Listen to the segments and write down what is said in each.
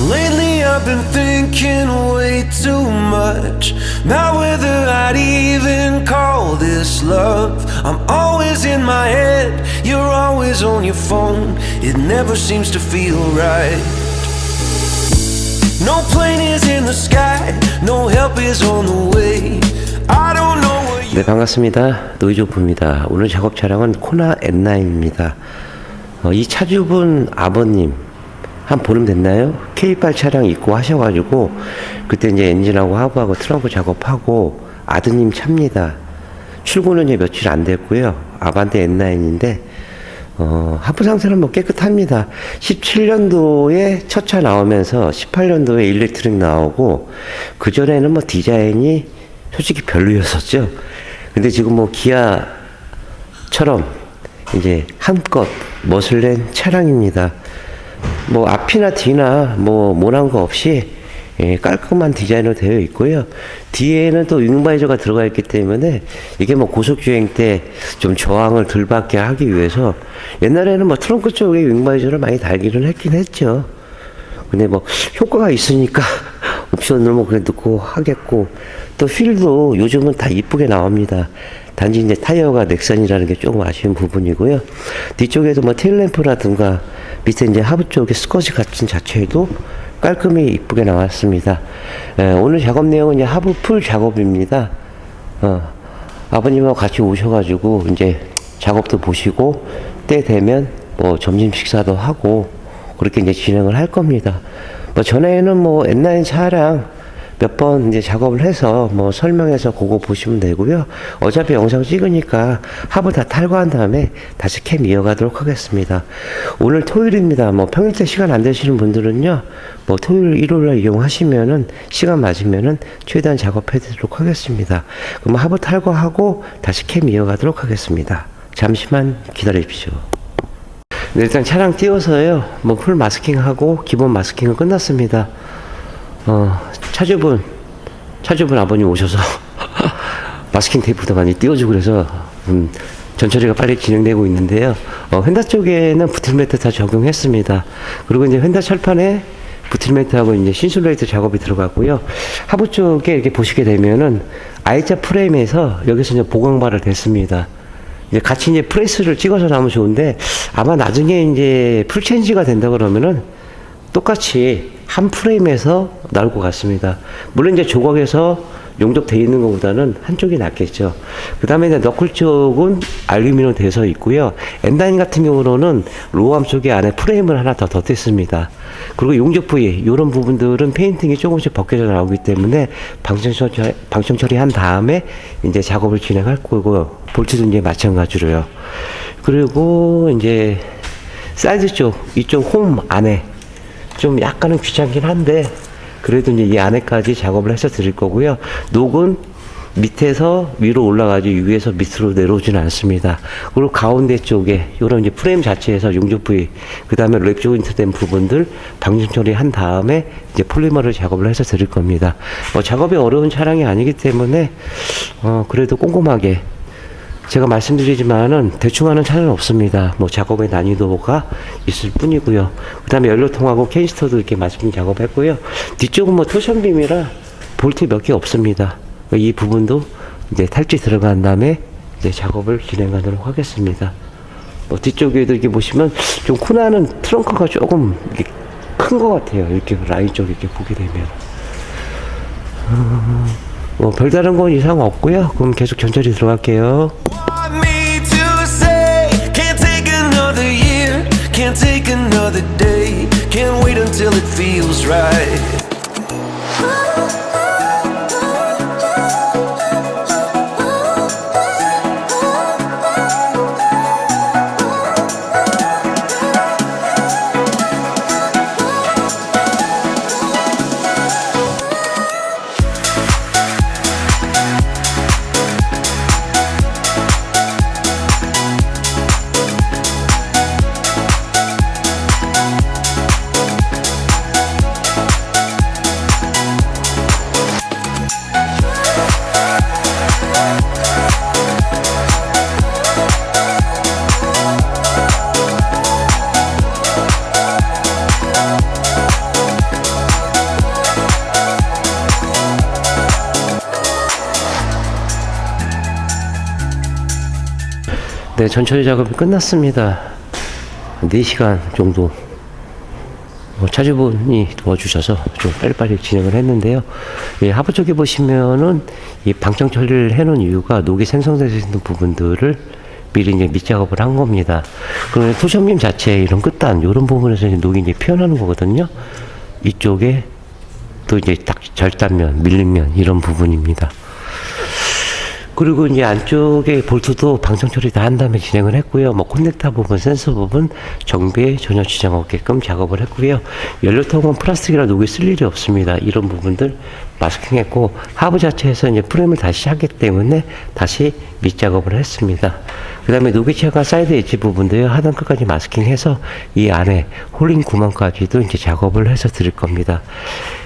Lately I've been thinking way too much about whether I'd even call this love. I'm always in my head, you're always on your phone. It never seems to feel right. No plane is in the sky, no help is on the way. I don't know what you... 네, 반갑습니다. 노이조프입니다. 오늘 작업 차량은 코나 N9입니다. 이 차주분 아버님 한 보름 됐나요? K8 차량 입고 하셔가지고 그때 이제 엔진하고 하부하고 트렁크 작업하고 아드님 차입니다. 출고는 이제 며칠 안 됐고요. 아반떼 N9인데 하부 상태는 뭐 깨끗합니다. 17년도에 첫 차 나오면서 18년도에 일렉트릭 나오고 그전에는 뭐 디자인이 솔직히 별로였었죠. 근데 지금 뭐 기아처럼 이제 한껏 멋을 낸 차량입니다. 뭐 앞이나 뒤나 뭐 모난 거 없이 깔끔한 디자인으로 되어 있고요. 뒤에는 또 윙바이저가 들어가 있기 때문에 이게 뭐 고속주행 때 좀 저항을 덜 받게 하기 위해서 옛날에는 뭐 트렁크 쪽에 윙바이저를 많이 달기는 했긴 했죠. 근데 뭐 효과가 있으니까 옵션을 뭐 그래 넣고 하겠고, 또 휠도 요즘은 다 이쁘게 나옵니다. 단지 이제 타이어가 넥선이라는 게 조금 아쉬운 부분이고요. 뒤쪽에도 뭐 테일램프라든가 밑에 이제 하부 쪽에 스커지 같은 자체도 깔끔히 이쁘게 나왔습니다. 오늘 작업 내용은 이제 하부 풀 작업입니다. 아버님하고 같이 오셔가지고 이제 작업도 보시고 때 되면 뭐 점심 식사도 하고 그렇게 이제 진행을 할 겁니다. 뭐 전에는 뭐 N9 차량 몇 번 이제 작업을 해서 뭐 설명해서 그거 보시면 되고요. 어차피 영상 찍으니까 하부 다 탈거한 다음에 다시 캠 이어가도록 하겠습니다. 오늘 토요일입니다. 뭐 평일 때 시간 안 되시는 분들은요, 뭐 토요일, 일요일날 이용하시면은 시간 맞으면은 최대한 작업해 드리도록 하겠습니다. 그럼 하부 탈거하고 다시 캠 이어가도록 하겠습니다. 잠시만 기다려 주십시오. 네, 일단 차량 띄워서요, 뭐 풀 마스킹하고 기본 마스킹은 끝났습니다. 차주분 아버님 오셔서 마스킹 테이프도 많이 띄워주고 그래서 전처리가 빨리 진행되고 있는데요. 휀다 쪽에는 부틀매트 다 적용했습니다. 그리고 이제 휀다 철판에 부틀매트하고 이제 신슐레이트 작업이 들어갔고요. 하부 쪽에 이렇게 보시게 되면은 I자 프레임에서 여기서 이제 보강발을 됐습니다. 이제 같이 이제 프레스를 찍어서 나오면 좋은데, 아마 나중에 이제 풀체인지가 된다 그러면은 똑같이 한 프레임에서 나올 것 같습니다. 물론 이제 조각에서 용접되어 있는 것보다는 한쪽이 낫겠죠. 그 다음에 이제 너클 쪽은 알루미늄 돼서 있고요. N9 같은 경우는 로우암 쪽에 안에 프레임을 하나 더 덧댔습니다. 그리고 용접 부위, 이런 부분들은 페인팅이 조금씩 벗겨져 나오기 때문에 방청 처리한 다음에 이제 작업을 진행할 거고, 볼트도 이제 마찬가지로요. 그리고 이제 사이드 쪽, 이쪽 홈 안에 좀 약간은 귀찮긴 한데 그래도 이제 이 안에까지 작업을 해서 드릴 거고요. 녹은 밑에서 위로 올라가지 위에서 밑으로 내려오지는 않습니다. 그리고 가운데 쪽에 이런 이제 프레임 자체에서 용접 부위, 그 다음에 랩 조인트 된 부분들 방정 처리한 다음에 이제 폴리머를 작업을 해서 드릴 겁니다. 작업이 어려운 차량이 아니기 때문에 그래도 꼼꼼하게, 제가 말씀드리지만은 대충 하는 차는 없습니다. 뭐 작업의 난이도가 있을 뿐이고요. 그 다음에 연료통하고 캐니스터도 이렇게 마스킹 작업했고요. 뒤쪽은 뭐 토션빔이라 볼트 몇 개 없습니다. 이 부분도 이제 탈지 들어간 다음에 이제 작업을 진행하도록 하겠습니다. 뒤쪽에도 이렇게 보시면 좀 코나는 트렁크가 조금 큰 것 같아요. 이렇게 라인 쪽 이렇게 보게 되면. 별다른 건 이상 없고요. 그럼 계속 전처리 들어갈게요. Can't take another day, can't wait until it feels right. 네, 전처리 작업이 끝났습니다. 4시간 정도 차주분이 도와주셔서 좀 빨리빨리 진행을 했는데요. 예, 하부 쪽에 보시면은 이 방청 처리를 해놓은 이유가 녹이 생성되어 있는 부분들을 미리 이제 밑작업을 한 겁니다. 그러면 토션빔 자체 이런 끝단 이런 부분에서 이제 녹이 이제 피어나는 거거든요. 이쪽에 또 이제 딱 절단면, 밀림면 이런 부분입니다. 그리고 이제 안쪽에 볼트도 방청 처리 다 한 다음에 진행을 했고요. 뭐 커넥터 부분, 센서 부분 정비에 전혀 지장 없게끔 작업을 했고요. 연료통은 플라스틱이라 녹이 쓸 일이 없습니다. 이런 부분들 마스킹했고 하부 자체에서 이제 프레임을 다시 하기 때문에 다시 밑작업을 했습니다. 그 다음에 녹이체가 사이드 엣지 부분도요, 하단 끝까지 마스킹해서 이 안에 홀링 구멍까지도 이제 작업을 해서 드릴 겁니다.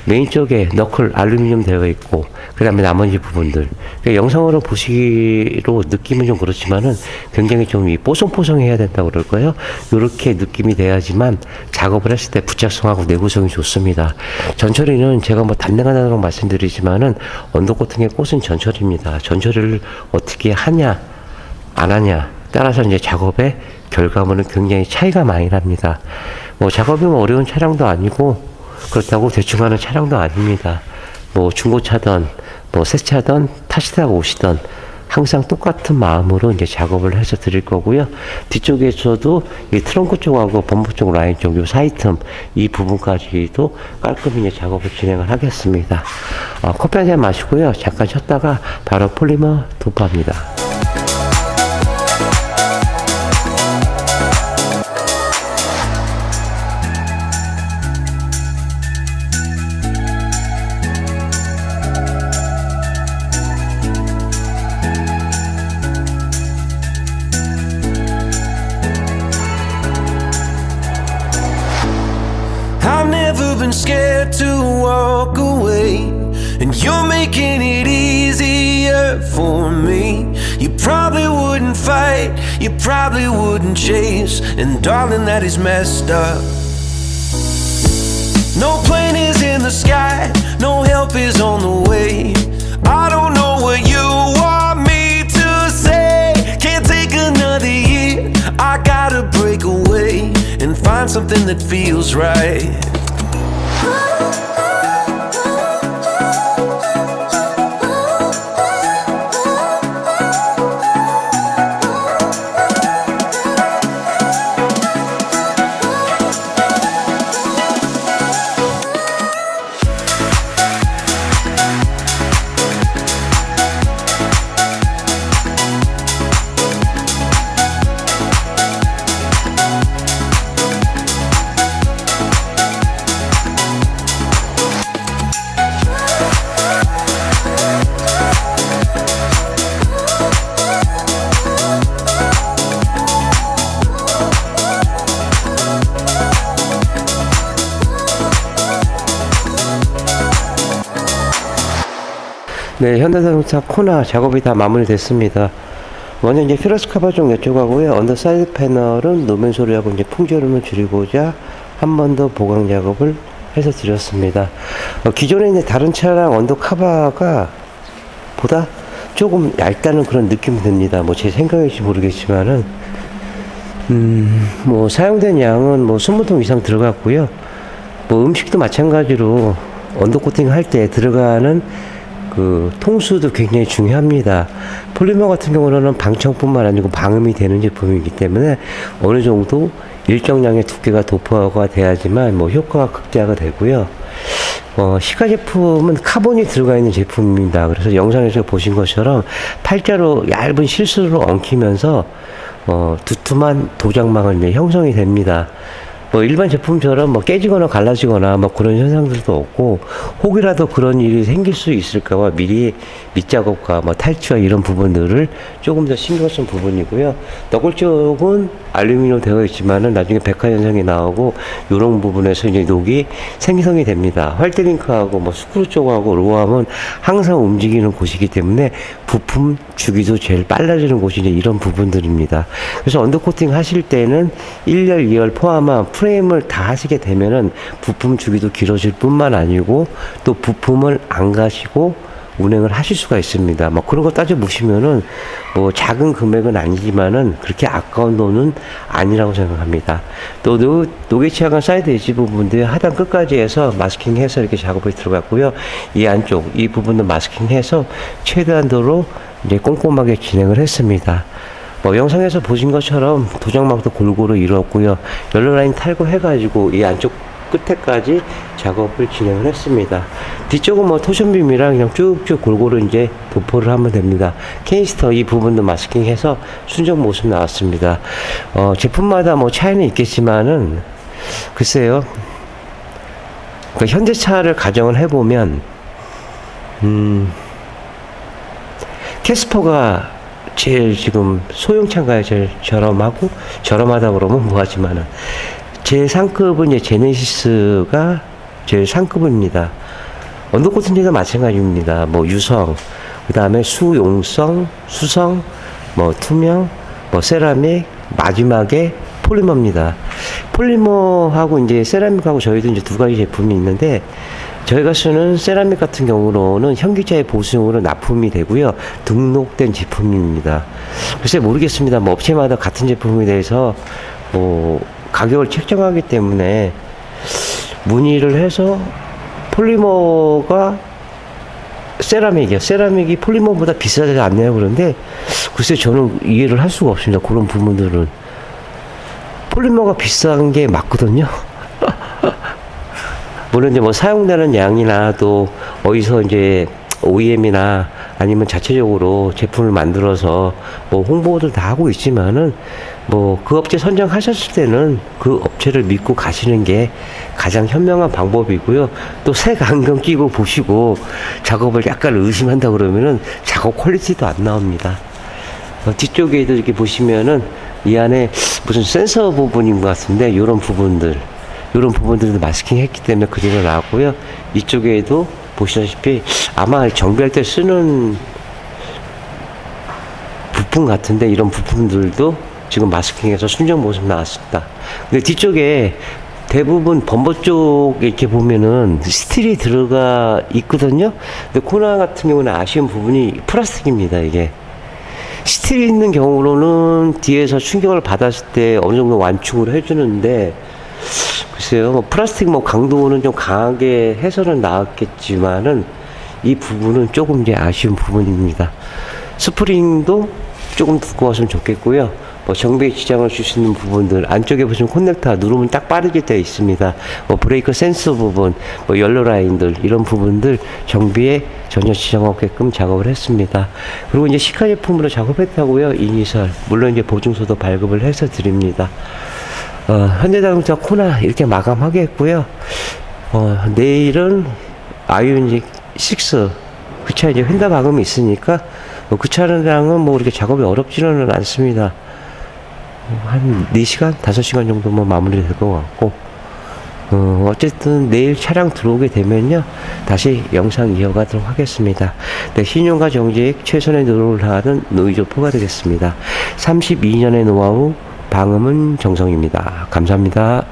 메인 쪽에 너클 알루미늄 되어 있고, 그 다음에 나머지 부분들. 그러니까 영상으로 보시기로 느낌은 좀 그렇지만은 굉장히 좀 뽀송뽀송해야 된다고 그럴까요? 요렇게 느낌이 돼야지만 작업을 했을 때 부착성하고 내구성이 좋습니다. 전처리는 제가 뭐 단단하다고 말씀드리지만은 언더코팅의 꽃은 전처리입니다. 전처리를 어떻게 하냐, 안 하냐 따라서 이제 작업의 결과물은 굉장히 차이가 많이 납니다. 뭐 작업이 뭐 어려운 차량도 아니고 그렇다고 대충 하는 차량도 아닙니다. 뭐 중고차든 뭐 새 차든 타시다가 오시든 항상 똑같은 마음으로 이제 작업을 해서 드릴 거고요. 뒤쪽에서도 이 트렁크 쪽하고 범퍼 쪽 라인 쪽 요 사이 틈 이 부분까지도 깔끔히 이제 작업을 진행을 하겠습니다. 커피 한 잔 마시고요. 잠깐 쉬었다가 바로 폴리머 도포합니다. I've never been scared to walk away, and you're making it easier for me. You probably wouldn't fight, you probably wouldn't chase, and darling, that is messed up. No plane is in the sky, no help is on the way. I don't know what you want me to say. Can't take another year, I gotta break away and find something that feels right. 네, 현대자동차 코나 작업이 다 마무리됐습니다. 먼저 이제 피러스 커버 좀 여쭤가고요. 언더 사이드 패널은 노면 소리하고 이제 풍조름을 줄이고자 한 번 더 보강 작업을 해서 드렸습니다. 기존에 이제 다른 차량 언더 커버가 보다 조금 얇다는 그런 느낌이 듭니다. 뭐 제 생각일지 모르겠지만은 뭐 사용된 양은 뭐 20통 이상 들어갔고요. 뭐 음식도 마찬가지로 언더 코팅 할 때 들어가는 그 통수도 굉장히 중요합니다. 폴리머 같은 경우는 방청뿐만 아니고 방음이 되는 제품이기 때문에 어느 정도 일정량의 두께가 도포가 돼야지만 뭐 효과가 극대화가 되고요. 시가 제품은 카본이 들어가 있는 제품입니다. 그래서 영상에서 보신 것처럼 팔자로 얇은 실수로 엉키면서 두툼한 도장망을 형성이 됩니다. 뭐 일반 제품처럼 뭐 깨지거나 갈라지거나 뭐 그런 현상들도 없고, 혹이라도 그런 일이 생길 수 있을까봐 미리 밑작업과 뭐 탈취와 이런 부분들을 조금 더 신경 쓴 부분이고요. 너굴 쪽은 알루미늄 되어 있지만은 나중에 백화 현상이 나오고 이런 부분에서 이제 녹이 생성이 됩니다. 활대링크하고 뭐 스크루 쪽하고 로함은 항상 움직이는 곳이기 때문에 부품 주기도 제일 빨라지는 곳이 이제 이런 부분들입니다. 그래서 언더코팅 하실 때는 1열, 2열 포함한 프레임을 다 하시게 되면은 부품 주기도 길어질 뿐만 아니고 또 부품을 안 가시고 운행을 하실 수가 있습니다. 뭐 그런 거 따져 보시면은 뭐 작은 금액은 아니지만은 그렇게 아까운 돈은 아니라고 생각합니다. 또 노게치아가 사이드 엣지 부분들 하단 끝까지 해서 마스킹해서 이렇게 작업이 들어갔고요. 이 안쪽 이 부분도 마스킹해서 최대한도로 이제 꼼꼼하게 진행을 했습니다. 뭐 영상에서 보신 것처럼 도장막도 골고루 이루었고요. 옐로라인 탈거해가지고 이 안쪽 끝에까지 작업을 진행을 했습니다. 뒤쪽은 뭐 토션빔이랑 그냥 쭉쭉 골고루 이제 도포를 하면 됩니다. 케이스터 이 부분도 마스킹해서 순정 모습 나왔습니다. 제품마다 뭐 차이는 있겠지만은 글쎄요. 그 현대차를 가정을 해보면 캐스퍼가 제일 지금 소형차인가요? 제일 저렴하다 그러면 뭐하지만은 제일 상급은 이제 제네시스가 제일 상급입니다. 언더코팅제도 마찬가지입니다. 뭐 유성, 그 다음에 수용성, 수성, 뭐 투명, 뭐 세라믹, 마지막에 폴리머입니다. 폴리머하고 이제 세라믹하고 저희도 이제 두 가지 제품이 있는데 저희가 쓰는 세라믹 같은 경우로는 현기자의 보수용으로 납품이 되고요. 등록된 제품입니다. 글쎄 모르겠습니다. 뭐 업체마다 같은 제품에 대해서 뭐 가격을 책정하기 때문에 문의를 해서 폴리머가 세라믹이요. 세라믹이 폴리머보다 비싸지 않나요? 그런데 글쎄 저는 이해를 할 수가 없습니다. 그런 부분들은 폴리머가 비싼 게 맞거든요. 물론 이제 뭐 사용되는 양이나 또 어디서 이제 OEM이나 아니면 자체적으로 제품을 만들어서 뭐 홍보를 다 하고 있지만은 뭐 그 업체 선정하셨을 때는 그 업체를 믿고 가시는 게 가장 현명한 방법이고요. 또 색안경 끼고 보시고 작업을 약간 의심한다 그러면은 작업 퀄리티도 안 나옵니다. 뒤쪽에도 이렇게 보시면은 이 안에 무슨 센서 부분인 것 같은데 이런 부분들도 마스킹 했기 때문에 그대로 나왔고요. 이쪽에도 보시다시피 아마 정비할 때 쓰는 부품 같은데 이런 부품들도 지금 마스킹해서 순정 모습 나왔습니다. 근데 뒤쪽에 대부분 범버 쪽에 이렇게 보면은 스틸이 들어가 있거든요. 근데 코나 같은 경우는 아쉬운 부분이 플라스틱입니다. 이게 스틸이 있는 경우로는 뒤에서 충격을 받았을 때 어느 정도 완충을 해주는데 글쎄요, 뭐 플라스틱 뭐 강도는 좀 강하게 해서는 나왔겠지만은 이 부분은 조금 이제 아쉬운 부분입니다. 스프링도 조금 두꺼웠으면 좋겠고요. 뭐 정비에 지장을 줄 수 있는 부분들 안쪽에 보시면 커넥터 누르면 딱 빠르게 되어 있습니다. 뭐 브레이크 센서 부분, 뭐 연료 라인들 이런 부분들 정비에 전혀 지장 없게끔 작업을 했습니다. 그리고 이제 시카 제품으로 작업했다고요. 이니셜 물론 이제 보증서도 발급을 해서 드립니다. 현대자동차 코나 이렇게 마감하게 했고요. 내일은 아이오닉 6 그 차 이제 휀다 마감이 있으니까 그 차량은 뭐 이렇게 작업이 어렵지는 않습니다. 한 4시간, 5시간 정도면 마무리 될 것 같고 어쨌든 내일 차량 들어오게 되면요 다시 영상 이어가도록 하겠습니다. 네, 신용과 정직 최선의 노력을 하는 노이조포가 되겠습니다. 32년의 노하우 방음은 정성입니다. 감사합니다.